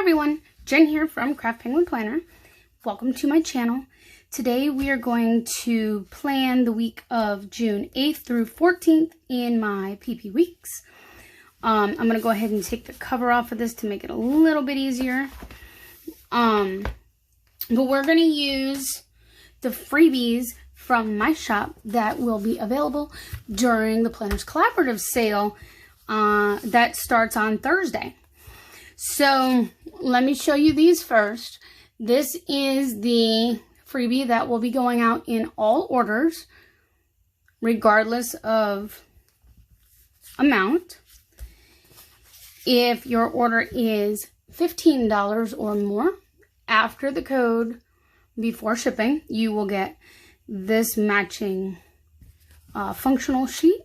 everyone, Jen here from Craft Penguin Planner. Welcome to my channel. Today we are going to plan the week of June 8th through 14th in my PP weeks. I'm going to go ahead and take the cover off of this to make it a little bit easier. But we're going to use the freebies from my shop that will be available during the Planners Collaborative sale that starts on Thursday. So let me show you these first. This is the freebie that will be going out in all orders, regardless of amount. If your order is $15 or more, after the code, before shipping, you will get this matching functional sheet.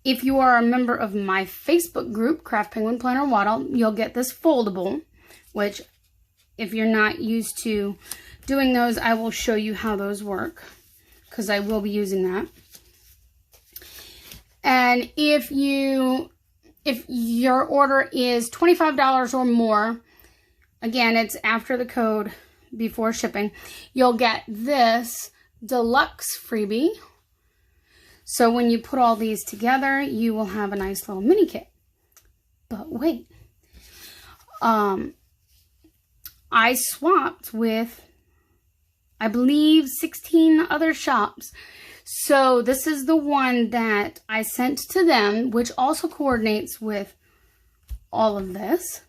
If you are a member of my Facebook group, Craft Penguin Planner Waddle, you'll get this foldable, which if you're not used to doing those, I will show you how those work, because I will be using that. And if your order is $25 or more, again, it's after the code, before shipping, you'll get this deluxe freebie. So when you put all these together, you will have a nice little mini kit. But wait, I swapped with, I believe, 16 other shops. So this is the one that I sent to them, which also coordinates with all of this.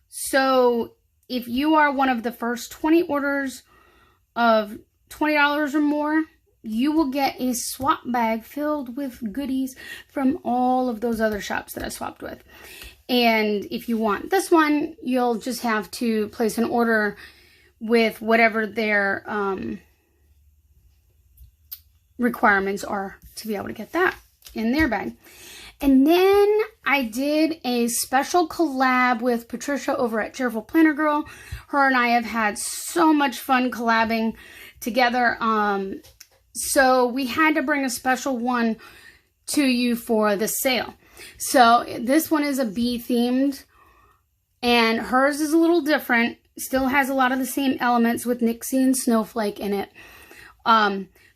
So if you are one of the first 20 orders of $20 or more, you will get a swap bag filled with goodies from all of those other shops that I swapped with. And if you want this one, you'll just have to place an order with whatever their requirements are to be able to get that in their bag. And then I did a special collab with Patricia over at Cheerful Planner Girl. Her and I have had so much fun collabing together. So we had to bring a special one to you for the sale. So this one is a bee themed, and hers is a little different. Still has a lot of the same elements with Nixie and Snowflake in it.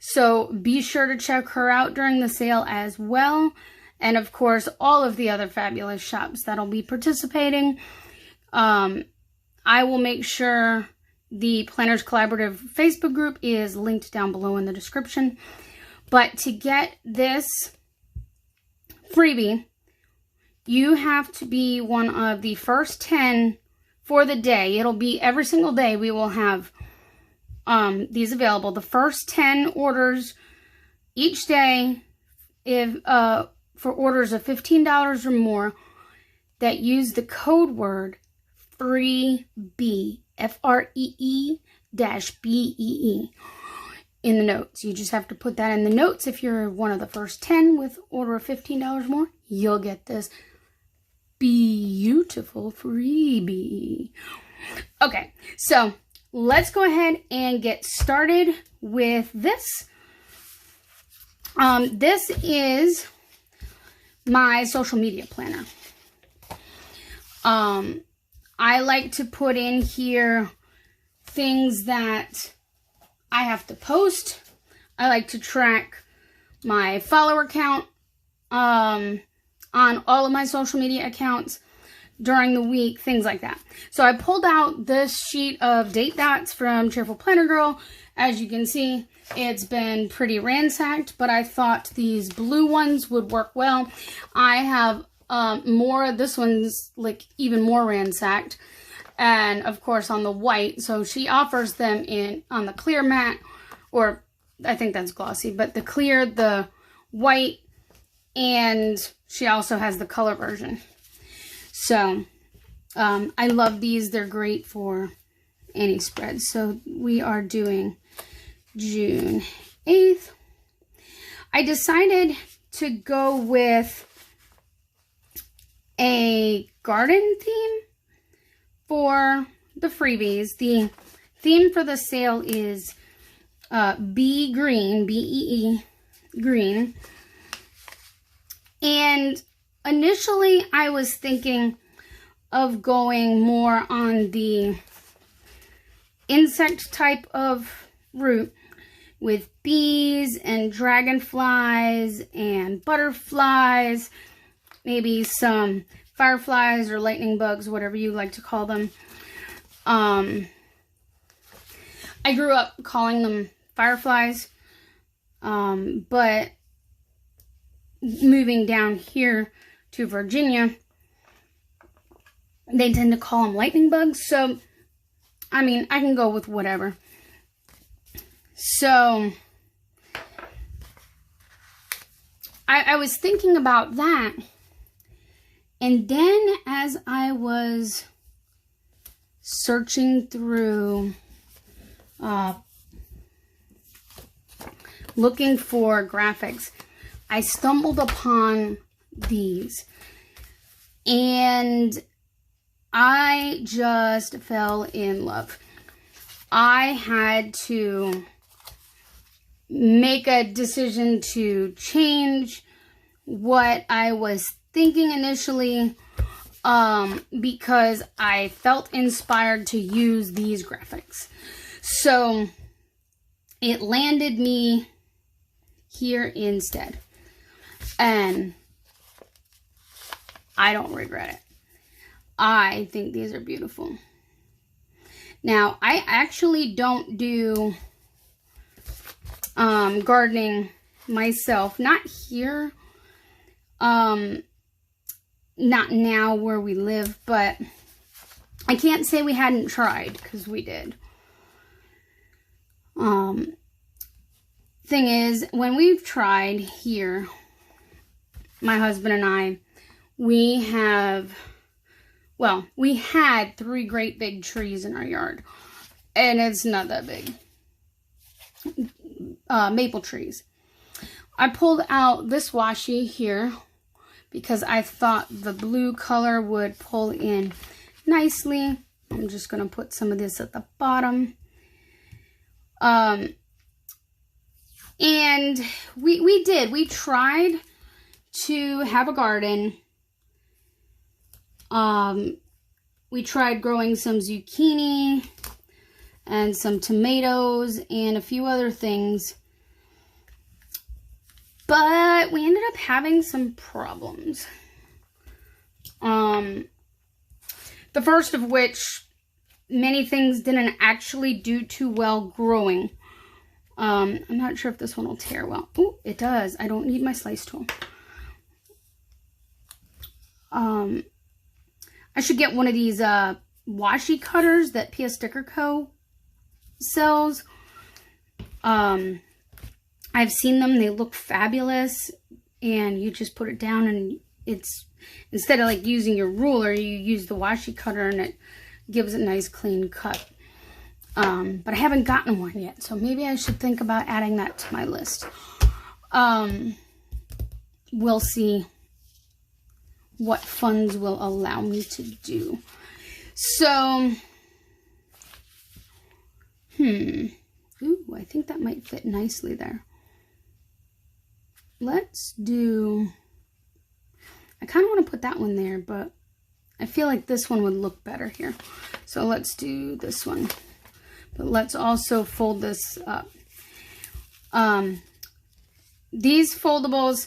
So be sure to check her out during the sale as well. And of course, all of the other fabulous shops that'll be participating. I will make sure the Planners Collaborative Facebook group is linked down below in the description. But to get this freebie, you have to be one of the first 10 for the day. It'll be every single day we will have these available. The first 10 orders each day, if for orders of $15 or more, that use the code word FREEBEE, FREE-BEE in the notes. You just have to put that in the notes. If you're one of the first 10 with order of $15 more, you'll get this beautiful freebie. Okay, so let's go ahead and get started with this. This is my social media planner. I like to put in here things that I have to post. I like to track my follower count on all of my social media accounts during the week, things like that. So I pulled out this sheet of date dots from Cheerful Planner Girl. As you can see, it's been pretty ransacked, but I thought these blue ones would work well. I have more, this one's like even more ransacked, and of course on the white. So she offers them on the clear matte, or I think that's glossy, but the clear, the white, and she also has the color version. So I love these. They're great for any spread. So we are doing June 8th. I decided to go with a garden theme for the freebies. The theme for the sale is Bee Green, B-E-E, green. And initially I was thinking of going more on the insect type of route with bees and dragonflies and butterflies, maybe some fireflies or lightning bugs, whatever you like to call them. I grew up calling them fireflies, but moving down here to Virginia, they tend to call them lightning bugs. So, I mean, I can go with whatever. So, I was thinking about that. And then as I was searching through, looking for graphics, I stumbled upon these. And I just fell in love. I had to make a decision to change what I was thinking initially, because I felt inspired to use these graphics. So it landed me here instead. And I don't regret it. I think these are beautiful. Now, I actually don't do gardening myself. Not here. Not now where we live, but I can't say we hadn't tried, because we did. Thing is, when we've tried here, my husband and I, we had 3 great big trees in our yard. And it's not that big. Maple trees. I pulled out this washi here because I thought the blue color would pull in nicely. I'm just going to put some of this at the bottom. And we tried to have a garden. We tried growing some zucchini and some tomatoes and a few other things. But we ended up having some problems. The first of which, many things didn't actually do too well growing. I'm not sure if this one will tear well. Oh, it does. I don't need my slice tool. I should get one of these washi cutters that PS Sticker Co. sells. I've seen them. They look fabulous. And you just put it down and it's, instead of like using your ruler, you use the washi cutter and it gives a nice clean cut. But I haven't gotten one yet, so maybe I should think about adding that to my list. We'll see what funds will allow me to do. So, ooh, I think that might fit nicely there. Let's do, I kind of want to put that one there, but I feel like this one would look better here. So let's do this one. But let's also fold this up. These foldables,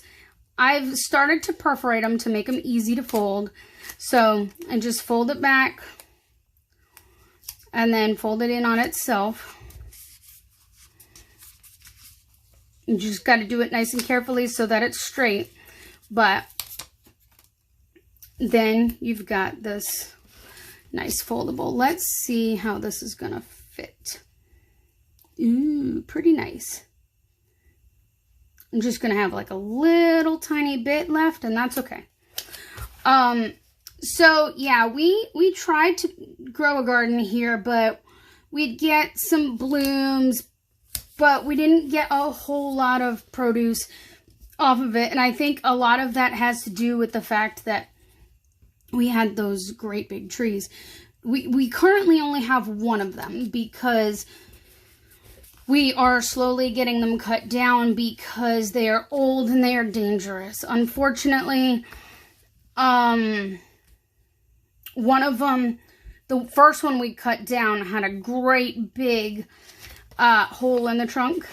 I've started to perforate them to make them easy to fold. So I just fold it back and then fold it in on itself. You just got to do it nice and carefully so that it's straight. But then you've got this nice foldable. Let's see how this is going to fit. Ooh, pretty nice. I'm just going to have like a little tiny bit left, and that's okay. So yeah, we tried to grow a garden here, but we'd get some blooms, but we didn't get a whole lot of produce off of it. And I think a lot of that has to do with the fact that we had those great big trees. We currently only have one of them because we are slowly getting them cut down because they are old and they are dangerous. Unfortunately, One of them, the first one we cut down, had a great big hole in the trunk.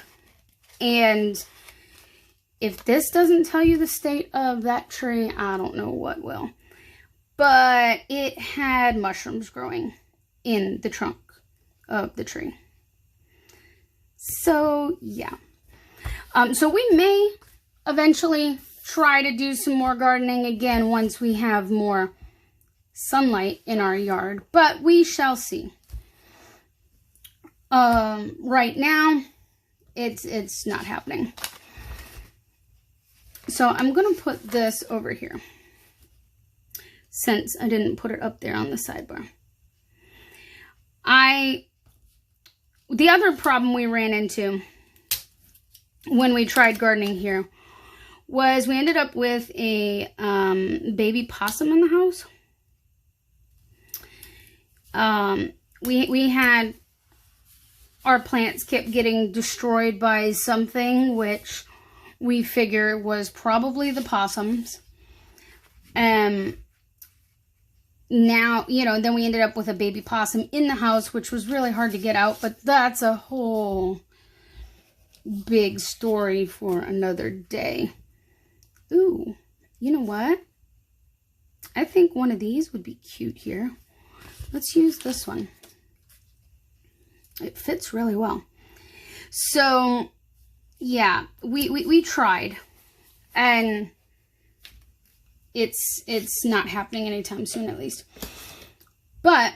And if this doesn't tell you the state of that tree, I don't know what will. But it had mushrooms growing in the trunk of the tree. So, yeah. So we may eventually try to do some more gardening again once we have more sunlight in our yard, but we shall see. Right now, it's not happening. So I'm going to put this over here, since I didn't put it up there on the sidebar. The other problem we ran into when we tried gardening here was we ended up with a baby possum in the house. We had, our plants kept getting destroyed by something, which we figure was probably the possums. Now, you know, then we ended up with a baby possum in the house, which was really hard to get out, but that's a whole big story for another day. Ooh, you know what? I think one of these would be cute here. Let's use this one. It fits really well. So, yeah, we tried, and it's not happening anytime soon, at least. But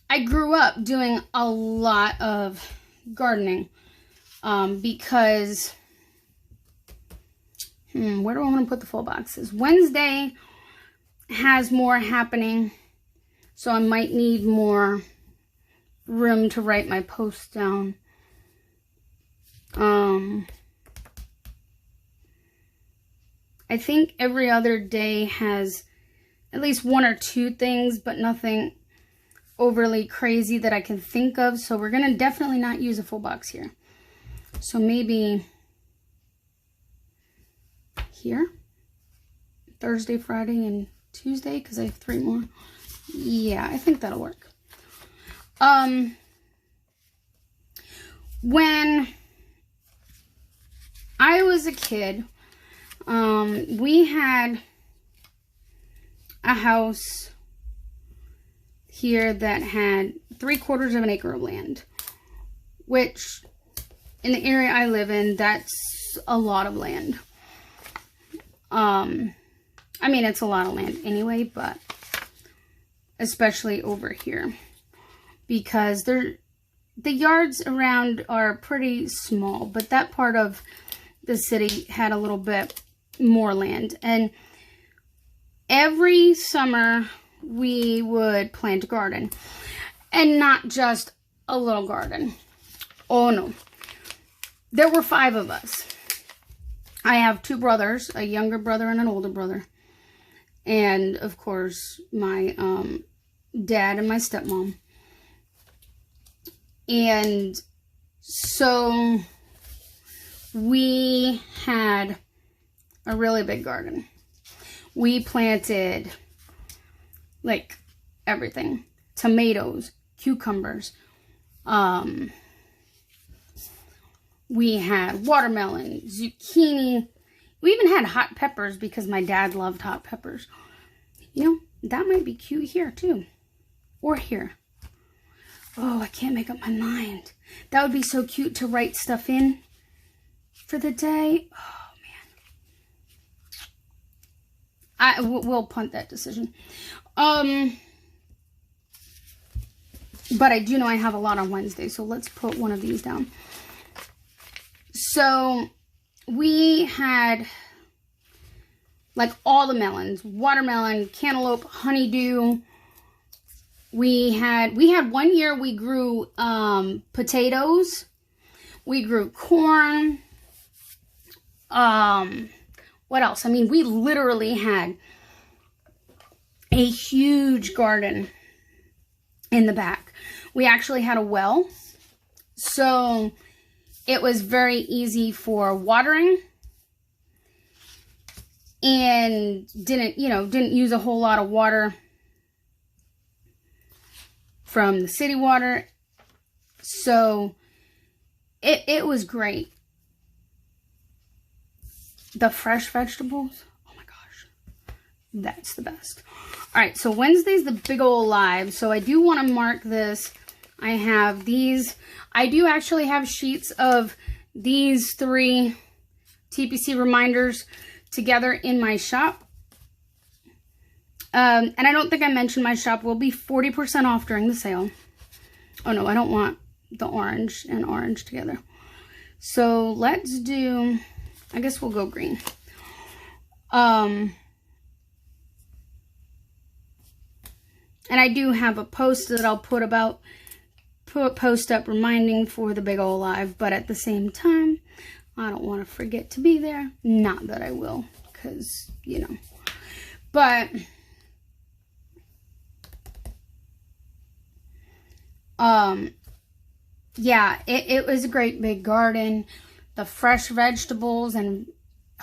I grew up doing a lot of gardening because where do I want to put the full boxes? Wednesday has more happening, so I might need more room to write my posts down. I think every other day has at least one or two things, but nothing overly crazy that I can think of. So we're going to definitely not use a full box here. So maybe here, Thursday, Friday, and Tuesday, because I have 3 more. Yeah, I think that'll work. When I was a kid, we had a house here that had 3/4 of an acre of land, which in the area I live in, that's a lot of land. I mean, it's a lot of land anyway, but especially over here, because the yards around are pretty small, but that part of the city had a little bit more land. And every summer we would plant a garden, and not just a little garden. Oh no, there were 5 of us. I have 2 brothers, a younger brother and an older brother, and of course my dad and my stepmom. And so we had a really big garden. We planted like everything: tomatoes, cucumbers, we had watermelon, zucchini. We even had hot peppers because my dad loved hot peppers. You know, that might be cute here too, or here. Oh, I can't make up my mind. That would be so cute to write stuff in for the day. Oh, man. We'll punt that decision. But I do know I have a lot on Wednesday, so let's put one of these down. So we had like all the melons: watermelon, cantaloupe, honeydew. We had 1 year we grew potatoes. We grew corn. What else? I mean, we literally had a huge garden in the back. We actually had a well, so it was very easy for watering, and didn't use a whole lot of water from the city water. So it was great. The fresh vegetables, oh my gosh, that's the best. All right, so Wednesday's the big old live. So I do want to mark this. I have these. I do actually have sheets of these 3 TPC reminders together in my shop. And I don't think I mentioned my shop will be 40% off during the sale. Oh no, I don't want the orange and orange together. So let's do, I guess we'll go green. And I do have a post that I'll post up reminding for the big old live, but at the same time, I don't want to forget to be there. Not that I will, because, you know. But, yeah, it was a great big garden. The fresh vegetables, and,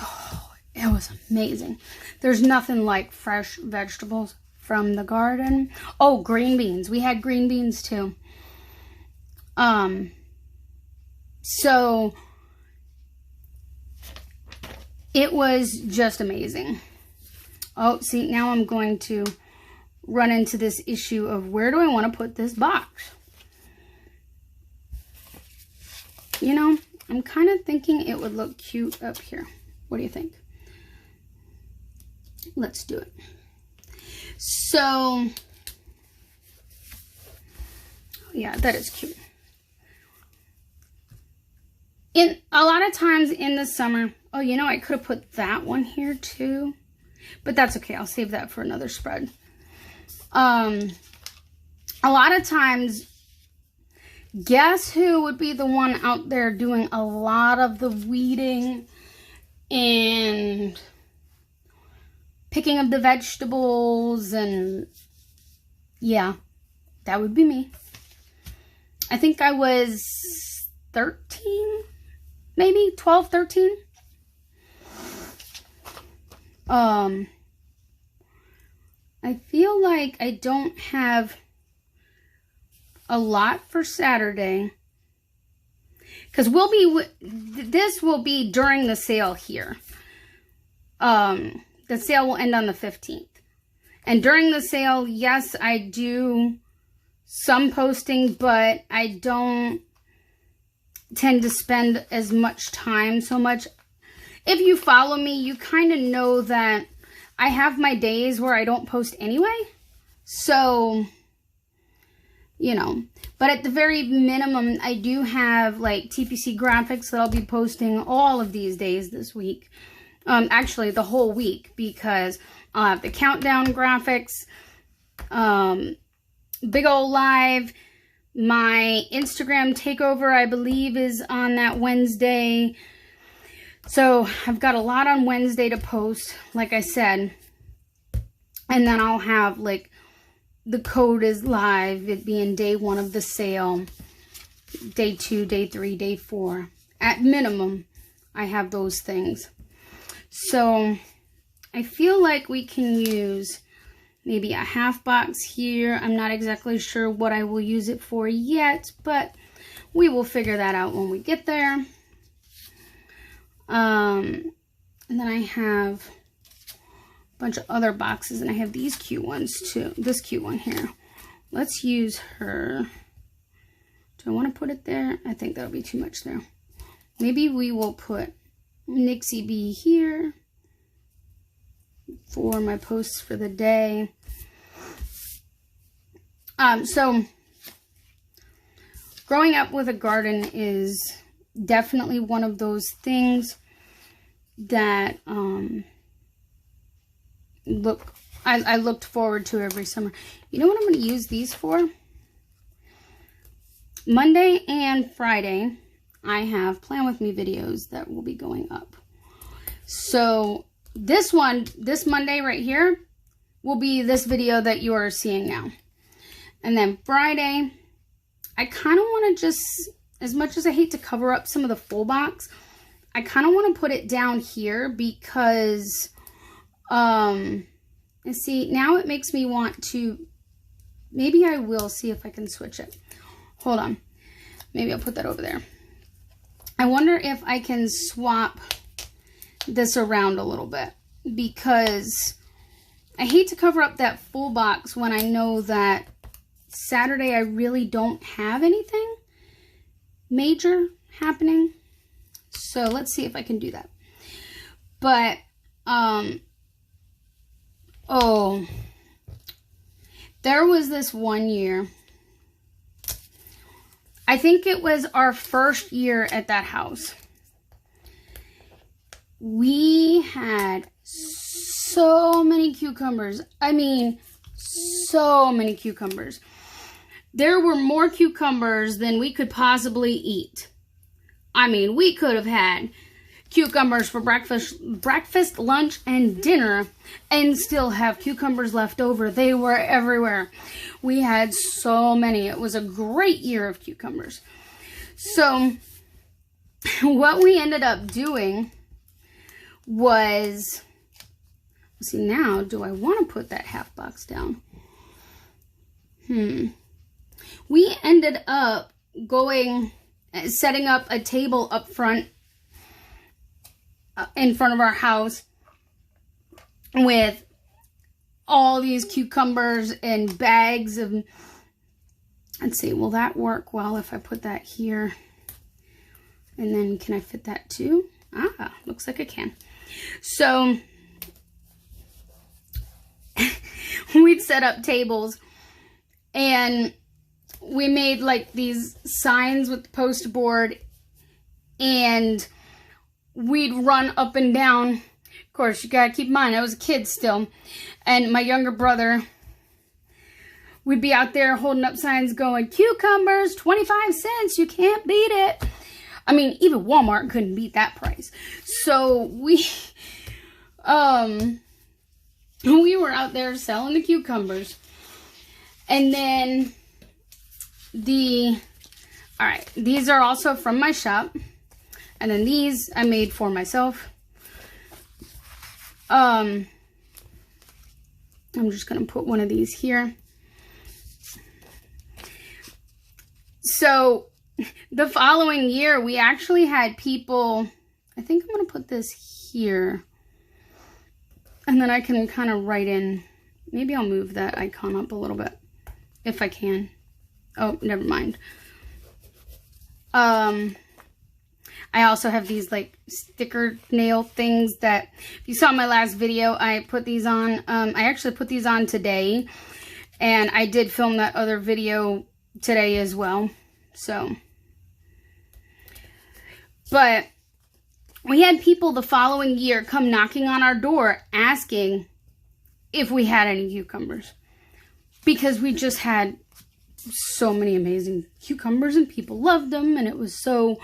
oh, it was amazing. There's nothing like fresh vegetables from the garden. Oh, green beans. We had green beans too. So it was just amazing. Oh, see, now I'm going to run into this issue of where do I want to put this box? You know, I'm kind of thinking it would look cute up here. What do you think? Let's do it. So, yeah, that is cute. In a lot of times in the summer, oh, you know, I could have put that one here too, but that's okay. I'll save that for another spread. A lot of times, guess who would be the one out there doing a lot of the weeding and picking up the vegetables? And yeah, that would be me. I think I was 13, maybe 12, 13. I feel like I don't have a lot for Saturday, because this will be during the sale here. The sale will end on the 15th. And during the sale, yes, I do some posting, but I don't tend to spend as much time so much. If you follow me, you kind of know that I have my days where I don't post anyway. So, you know, but at the very minimum, I do have like TPC graphics that I'll be posting all of these days this week. Actually, the whole week, because I'll have the countdown graphics, big old live. My Instagram takeover, I believe, is on that Wednesday. So I've got a lot on Wednesday to post, like I said. And then I'll have like the code is live, it being day 1 of the sale, day 2, day 3, day 4. At minimum, I have those things. So I feel like we can use maybe a half box here. I'm not exactly sure what I will use it for yet, but we will figure that out when we get there. And then I have a bunch of other boxes, and I have these cute ones too. This cute one here. Let's use her. Do I want to put it there? I think that'll be too much there. Maybe we will put Nixie B here for my posts for the day. So growing up with a garden is definitely one of those things that I looked forward to every summer. You know what I'm going to use these for? Monday and Friday, I have Plan With Me videos that will be going up. So this Monday right here will be this video that you are seeing now. And then Friday, I kind of want to just, as much as I hate to cover up some of the full box, I kind of want to put it down here because, see, now it makes me want to Maybe I will see if I can switch it. Hold on. Maybe I'll put that over there. I wonder if I can swap this around a little bit, because I hate to cover up that full box when I know that Saturday I really don't have anything major happening. So let's see if I can do that. But, oh, there was this one year, I think it was our first year at that house. We had so many cucumbers. I mean, so many cucumbers. There were more cucumbers than we could possibly eat. I mean, we could have had cucumbers for breakfast, lunch, and dinner, and still have cucumbers left over. They were everywhere. We had so many. It was a great year of cucumbers. So, what we ended up doing was, see, now, do I want to put that half box down? We ended up setting up a table up front, in front of our house, with all these cucumbers and bags of, let's see, will that work well if I put that here? And then can I fit that too? Ah, looks like I can. So we'd set up tables, and we made like these signs with the poster board, and we'd run up and down. Of course, you gotta keep in mind, I was a kid still, and my younger brother would be out there holding up signs going, cucumbers, 25 cents, you can't beat it. I mean, even Walmart couldn't beat that price. So we were out there selling the cucumbers. And then alright, these are also from my shop. And then these I made for myself. I'm just going to put one of these here. So, the following year, we actually had people, I think I'm going to put this here. And then I can kind of write in, maybe I'll move that icon up a little bit, if I can. Oh, never mind. I also have these like sticker nail things that, if you saw my last video, I put these on. I actually put these on today, and I did film that other video today as well. So, but we had people the following year come knocking on our door asking if we had any cucumbers, because we just had so many amazing cucumbers and people loved them, and it was so,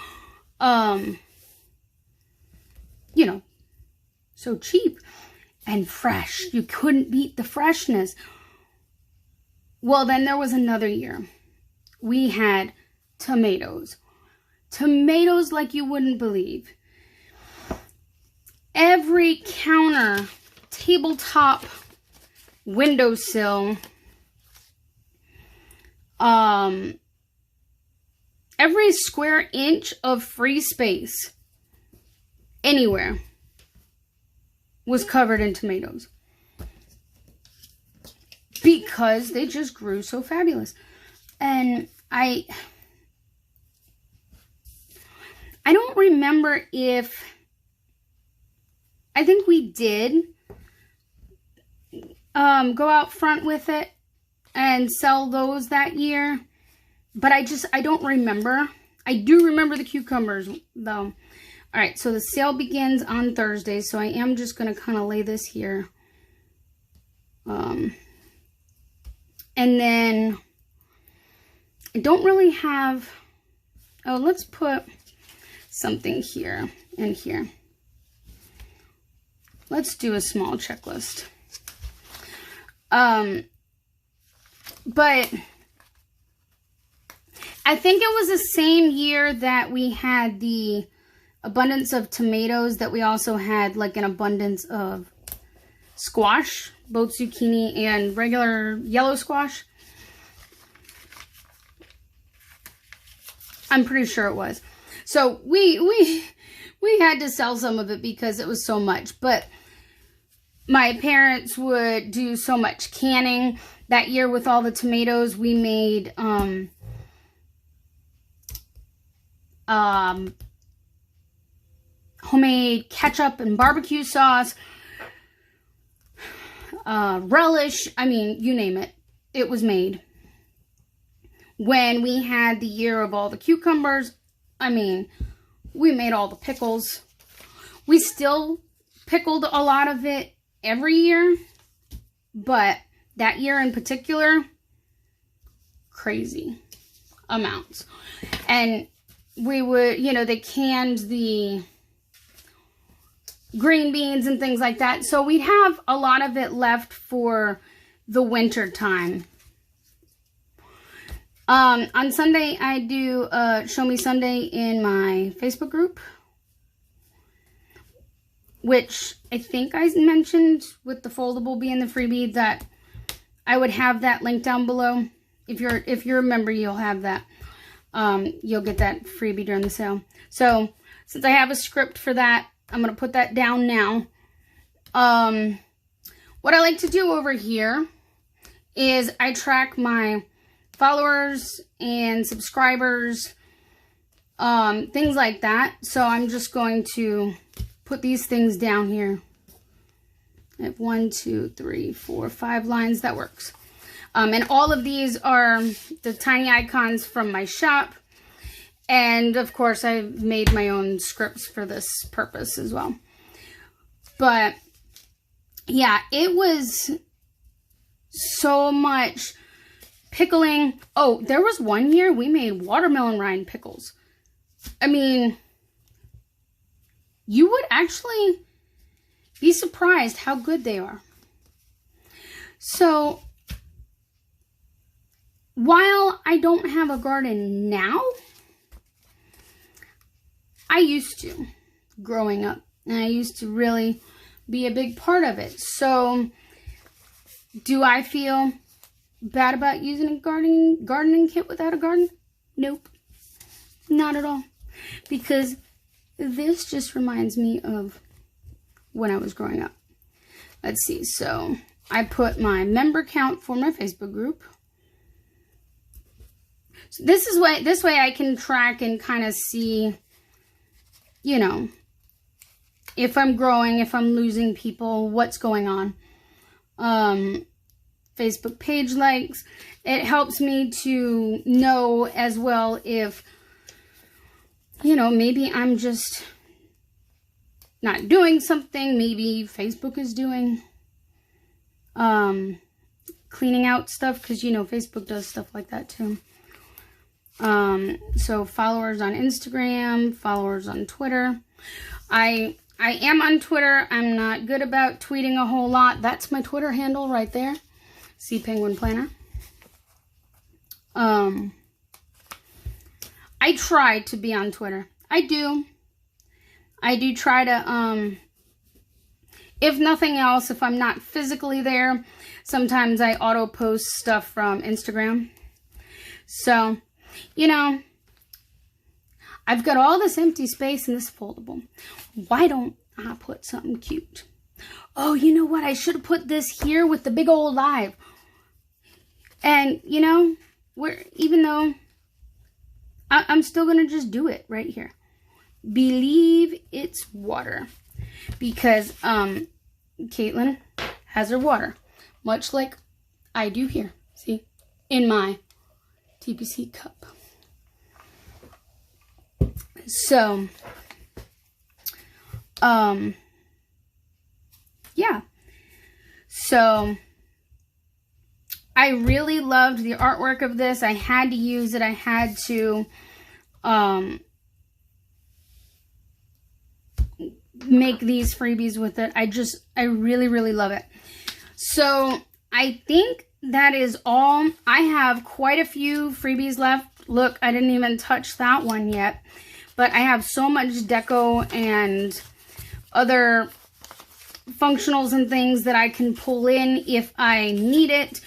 you know, so cheap and fresh. You couldn't beat the freshness. Well, then there was another year. We had tomatoes. Tomatoes like you wouldn't believe. Every counter, tabletop, windowsill, every square inch of free space anywhere was covered in tomatoes, because they just grew so fabulous. And I don't remember if, I think we did go out front with it and sell those that year, but I don't remember. I do remember the cucumbers though. All right, so the sale begins on Thursday, so I am just going to kind of lay this here. And then I don't really have, oh, let's put something here and here. Let's do a small checklist. But I think it was the same year that we had the abundance of tomatoes that we also had like an abundance of squash, both zucchini and regular yellow squash. I'm pretty sure it was. So we had to sell some of it because it was so much. But my parents would do so much canning. That year with all the tomatoes, we made homemade ketchup and barbecue sauce, relish. I mean, you name it. It was made. When we had the year of all the cucumbers, I mean, we made all the pickles. We still pickled a lot of it every year, but that year in particular, crazy amounts. And we would, you know, they canned the green beans and things like that. So we'd have a lot of it left for the winter time. On Sunday, I do Show Me Sunday in my Facebook group, which I think I mentioned with the foldable being the freebie that I would have that link down below. If you're a member, you'll have that. You'll get that freebie during the sale. So since I have a script for that, I'm going to put that down now. What I like to do over here is I track my followers and subscribers, things like that. So I'm just going to put these things down here. I have 1, 2, 3, 4, 5 lines. That works. And all of these are the tiny icons from my shop. And of course, I've made my own scripts for this purpose as well. But yeah, it was so much pickling. Oh, there was one year we made watermelon rind pickles. I mean, you would actually be surprised how good they are. So, while I don't have a garden now, I used to, growing up. And I used to really be a big part of it. So, do I feel bad about using a gardening kit without a garden? Nope. Not at all. Because this just reminds me of when I was growing up. Let's see. So, I put my member count for my Facebook group. So this way I can track and kind of see, you know, if I'm growing, if I'm losing people, what's going on. Facebook page likes. It helps me to know as well if, you know, maybe I'm just not doing something. Maybe Facebook is doing cleaning out stuff, because, you know, Facebook does stuff like that too. So followers on Instagram, followers on Twitter. I am on Twitter. I'm not good about tweeting a whole lot. That's my Twitter handle right there. Sea Penguin Planner. I try to be on Twitter. I do try to, if nothing else, if I'm not physically there, sometimes I auto post stuff from Instagram. So, you know, I've got all this empty space in this foldable. Why don't I put something cute? Oh, you know what? I should have put this here with the big old live. And, you know, even though I'm still going to just do it right here. Believe it's water. Because Caitlin has her water. Much like I do here. See? In my TPC cup. So, yeah. So, I really loved the artwork of this. I had to use it. I had to make these freebies with it. I really, really love it. So, I think that is all. I have quite a few freebies left. Look, I didn't even touch that one yet. But I have so much deco and other functionals and things that I can pull in if I need it,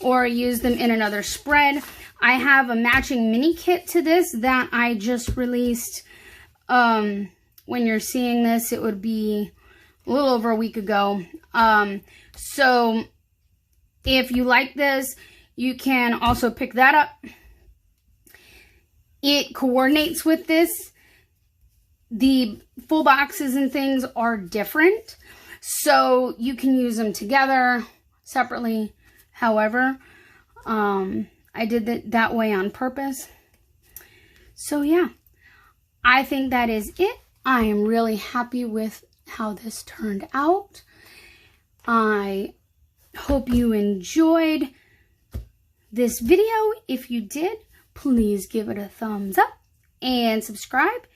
or use them in another spread. I have a matching mini kit to this that I just released. When you're seeing this, it would be a little over a week ago. So if you like this, you can also pick that up. It coordinates with this. The full boxes and things are different, so you can use them together, separately, however. I did it that way on purpose. So yeah, I think that is it. I am really happy with how this turned out. I hope you enjoyed this video. If you did, please give it a thumbs up and subscribe.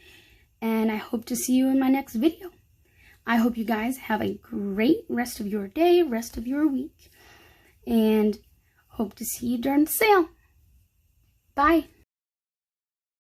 And I hope to see you in my next video. I hope you guys have a great rest of your day, rest of your week. And hope to see you during the sale. Bye.